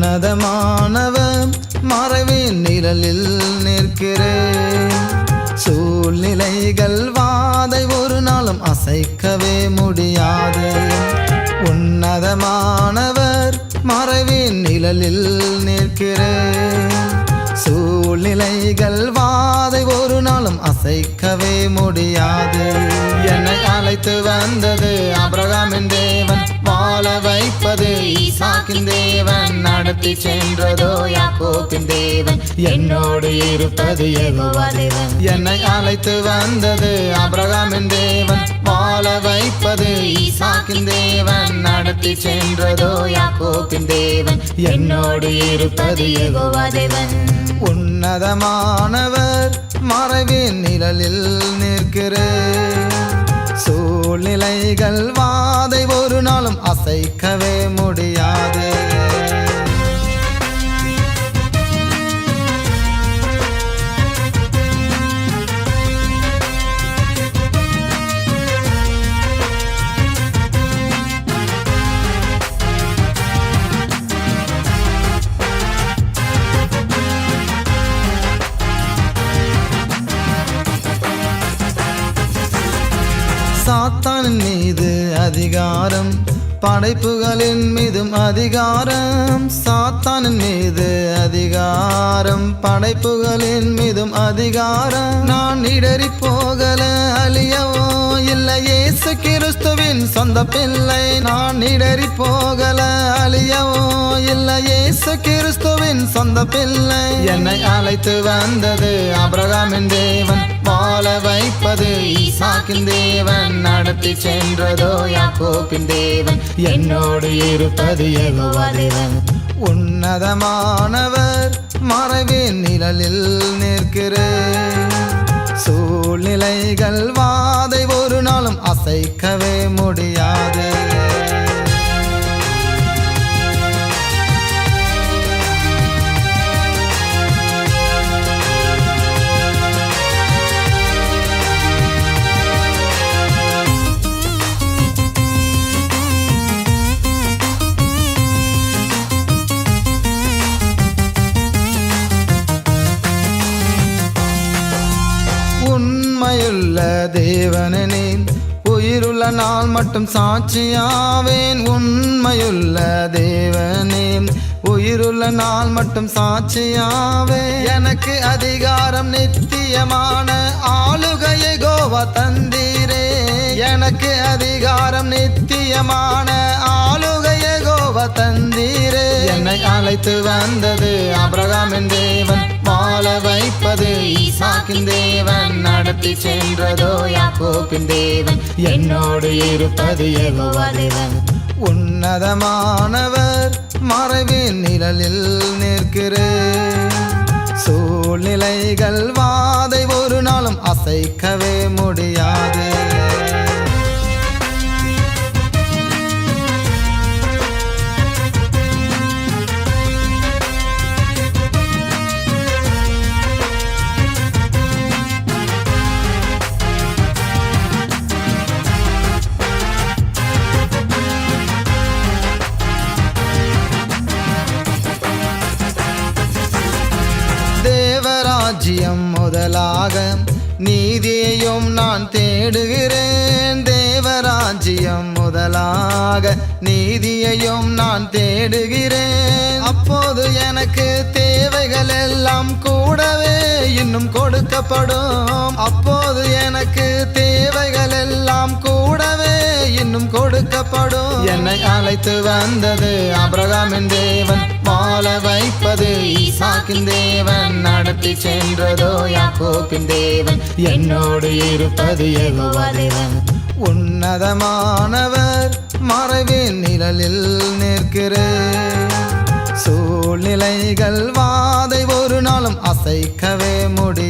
உன்னதமானவர் மறைவின் நிழலில் நிற்கிறேன். சூழ்நிலைகள் வாதை ஒரு நாளும் அசைக்கவே முடியாது. உன்னதமானவர் மறைவின் நிழலில் நிற்கிறேன். சூழ்நிலைகள் வாதை ஒரு நாளும் அசைக்கவே முடியாது. என்னை அழைத்து வந்தது ஆபிரகாமின் தேவன், வாழ வைப்பது ஈசாக்கின் தேவன், நடத்தி சென்றதோ யாக்கோபின் தேவன், என்னோடு இருப்பது யெகோவா தேவன். என்னை அழைத்து வந்தது ஆபிரகாமின் தேவன், வாழ வைப்பது ஈசாக்கின் தேவன், நடத்தி சென்றதோ யாக்கோபின் தேவன், என்னோடு இருப்பது யெகோவா தேவன். உன்னதமானவர் மறைவின் நிழலில் நிற்கிறேன். சூழ்நிலைகள் வாதை ஒரு நாளும் அசைக்கவே முடியாது. சாத்தானின் மீது அதிகாரம், படைப்புகளின் மீதும் அதிகாரம். சாத்தானின் மீது அதிகாரம், படைப்புகளின் மீதும் அதிகாரம். நான் இடறி போகல அழியவோ இல்லை, இயேசு கிறிஸ்துவின் சொந்த பிள்ளை. நான் இடறி போகல அழியவோ இல்லை, இயேசு கிறிஸ்துவின் சொந்த பிள்ளை. என்னை அழைத்து வந்தது ஆபிரகாமின் தேவன், வாழ வைப்பது ஈசாக்கின் தேவன், நடத்தி சென்றதோ யாக்கோபின் தேவன், என்னோடு இருப்பது யெகோவா தேவன். உன்னதமானவர் மறைவின் நிழலில் நிற்கிறேன். சூழ்நிலைகள் வாதை ஒரு நாளும் அசைக்கவே முடியாது. உண்மையுள்ள தேவனே, உயிருள்ள நாள் மட்டும் சாட்சியாவேன். உண்மையுள்ள தேவனே, உயிருள்ள நாள் மட்டும் சாட்சியாவே. எனக்கு அதிகாரம் நித்தியமான ஆளுகையை யெகோவா தந்தீரே. எனக்கு அதிகாரம் நித்தியமான ஆளுகையை யெகோவா தந்தீரே. என்னை அழைத்து வந்தது ஆபிரகாமின் தேவன், வாழ வைப்பது ஈசாக்கின் தேவன், நடத்தி சென்றதோ யாக்கோபின் தேவன், என்னோடு இருப்பது யெகோவா தேவன். உன்னதமானவர் மறைவின் நிழலில் நிற்கிறேன். சூழ்நிலைகள் வாதை ஒரு நாளும் அசைக்கவே முடியாது. தேவராஜ்யம் முதலாக நீதியையும் நான் தேடுகிறேன். தேவராஜ்யம் முதலாக நீதியையும் நான் தேடுகிறேன். அப்போது எனக்கு தேவைகள் எல்லாம் கூடவே இன்னும் கொடுக்கப்படும். அப்போது எனக்கு தேவைகள் எல்லாம் கூடவே இன்னும் கொடுக்கப்படும். என்னை அழைத்து வந்தது ஆபிரகாமின் தேவன், வாழ வைப்பது ஈசாக்கின் தேவன், நடத்தி சென்றதோ யாக்கோபின் தேவன், என்னோடு இருப்பது யெகோவா தேவன். உன்னதமானவர் மறைவின் நிழலில் நிற்கிறேன். சூழ்நிலைகள் வாதை ஒரு நாளும் அசைக்கவே முடியாது.